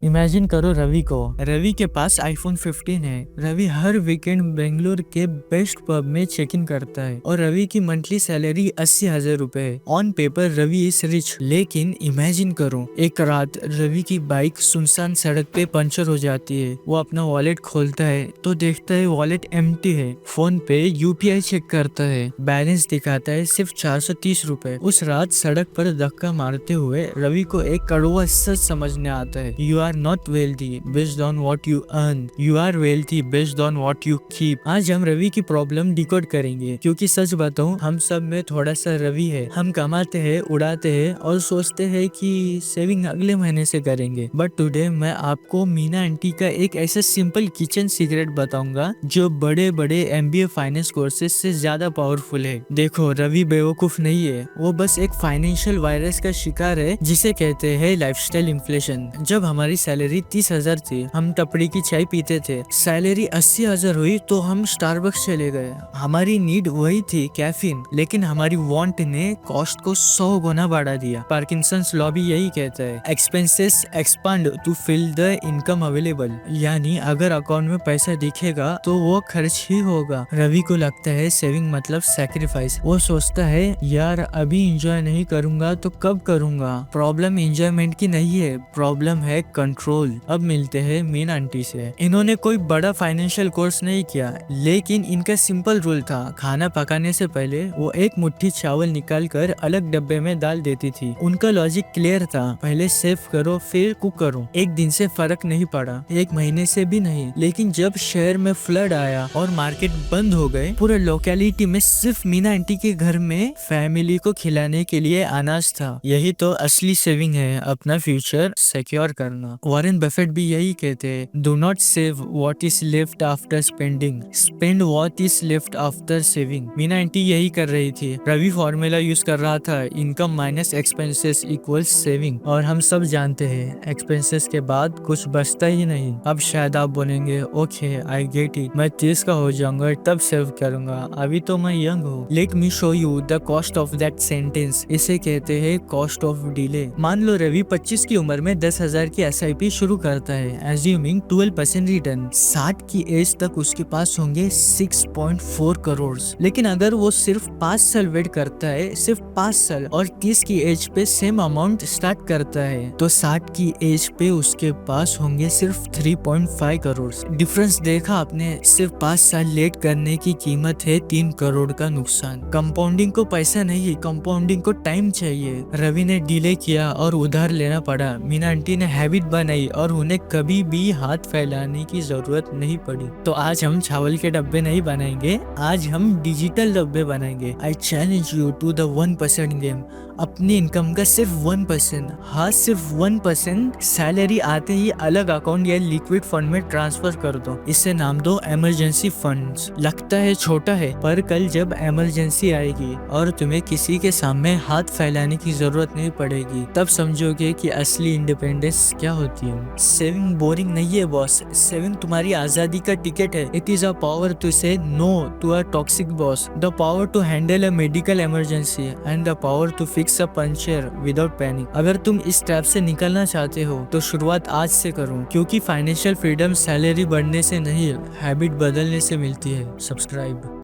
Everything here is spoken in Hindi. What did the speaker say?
इमेजिन करो रवि को। रवि के पास आईफोन 15 है। रवि हर वीकेंड बेंगलुरु के बेस्ट पब में चेक इन करता है और रवि की मंथली सैलरी 80,000 रुपए है। On paper Ravi is rich, लेकिन इमेजिन करो एक रात रवि की बाइक सुनसान सड़क पे पंचर हो जाती है। वो अपना वॉलेट खोलता है तो देखता है वॉलेट एम्प्टी है। फोन पे यूपीआई चेक करता है, बैलेंस दिखाता है सिर्फ 430 रुपए। उस रात सड़क पर धक्का मारते हुए रवि को एक कड़वा सच समझने आता है। You are not wealthy based on what you earn, you are wealthy based on what you keep. आज हम रवि की प्रॉब्लम डिकोड करेंगे, क्योंकि सच बताऊं हम सब में थोड़ा सा रवि है। हम कमाते हैं, उड़ाते हैं और सोचते हैं कि सेविंग अगले महीने से करेंगे। बट टुडे मैं आपको मीना आंटी का एक ऐसा सिंपल किचन सीक्रेट बताऊंगा जो बड़े बड़े एमबीए फाइनेंस कोर्सेज से ज्यादा पावरफुल है। देखो रवि बेवकूफ नहीं है, वो बस एक फाइनेंशियल वायरस का शिकार है जिसे कहते हैं लाइफस्टाइल इन्फ्लेशन। जब हमारी सैलरी 30,000 थी हम टपड़ी की चाय पीते थे। सैलरी 80,000 हुई तो हम स्टारबक्स चले गए। हमारी नीड वही थी कैफीन, लेकिन हमारी वांट ने कॉस्ट को 100 गुना बढ़ा दिया। पार्किंसंस लॉ भी यही कहता है, expenses expand to fill the income available. यानी अगर अकाउंट में पैसा दिखेगा तो वो खर्च ही होगा। रवि को लगता है सेविंग मतलब सैक्रिफाइस। वो सोचता है यार अभी एंजॉय नहीं करूंगा तो कब करूंगा। प्रॉब्लम एंजॉयमेंट की नहीं है, प्रॉब्लम है कंट्रोल। अब मिलते हैं मीना आंटी से। इन्होंने कोई बड़ा फाइनेंशियल कोर्स नहीं किया, लेकिन इनका सिंपल रूल था, खाना पकाने से पहले वो एक मुट्ठी चावल निकाल कर अलग डब्बे में डाल देती थी। उनका लॉजिक क्लियर था, पहले सेव करो फिर कुक करो। एक दिन से फर्क नहीं पड़ा, एक महीने से भी नहीं, लेकिन जब शहर में फ्लड आया और मार्केट बंद हो गए, पूरे लोकेलिटी में सिर्फ मीना आंटी के घर में फैमिली को खिलाने के लिए अनाज था। यही तो असली सेविंग है, अपना फ्यूचर सिक्योर करना। वॉरेन बफेट भी यही कहते हैं, do not save what is left after spending, spend what is left after saving. Meena aunty यही कर रही थी। रवि फॉर्मूला यूज कर रहा था, income minus expenses equals saving. और हम सब जानते हैं एक्सपेंसेस के बाद कुछ बचता ही नहीं। अब शायद आप बोलेंगे ओके आई गेट इट, मैं 30 का हो जाऊंगा तब सेव करूंगा, अभी तो मैं यंग हूँ। Let me show you the cost of that sentence. इसे कहते हैं कॉस्ट ऑफ डिले। मान लो रवि 25 की उम्र में 10,000 की SIP शुरू करता है, एज्यूमिंग 12% रिटर्न। 60 की एज तक उसके पास होंगे 6.4 करोड़। लेकिन अगर वो सिर्फ 5 साल वेट करता है, सिर्फ 5 साल, और 30 की एज पे सेम अमाउंट स्टार्ट करता है, तो 60 की एज पे उसके पास होंगे सिर्फ 3.5 करोड़। डिफरेंस देखा आपने? सिर्फ 5 साल लेट करने की कीमत है 3 करोड़ का नुकसान। कंपाउंडिंग को पैसा नहीं, कंपाउंडिंग को टाइम चाहिए। रवि ने डिले किया और उधार लेना पड़ा। मीना आंटी ने हैबिट बनाई और उन्हें कभी भी हाथ फैलाने की जरूरत नहीं पड़ी। तो आज हम चावल के डब्बे नहीं बनाएंगे, आज हम डिजिटल डब्बे बनाएंगे। I challenge you to the 1% game. अपनी इनकम का सिर्फ 1%, हाँ सिर्फ 1% सैलरी आते ही अलग अकाउंट या लिक्विड फंड में ट्रांसफर कर दो। इसे नाम दो इमरजेंसी फंड्स। लगता है छोटा है, पर कल जब इमरजेंसी आएगी और तुम्हें किसी के सामने हाथ फैलाने की जरूरत नहीं पड़ेगी, तब समझोगे कि असली इंडिपेंडेंस क्या होती है। सेविंग बोरिंग नहीं है बॉस, सेविंग तुम्हारी आजादी का टिकट है। It is a power to say no to a toxic boss, the power to handle a medical emergency and the power to fix a puncture without panic. अगर तुम इस ट्रैप से निकलना चाहते हो तो शुरुआत आज से करो, क्योंकि फाइनेंशियल फ्रीडम सैलरी बढ़ने से नहीं, हैबिट बदलने से मिलती है। सब्सक्राइब।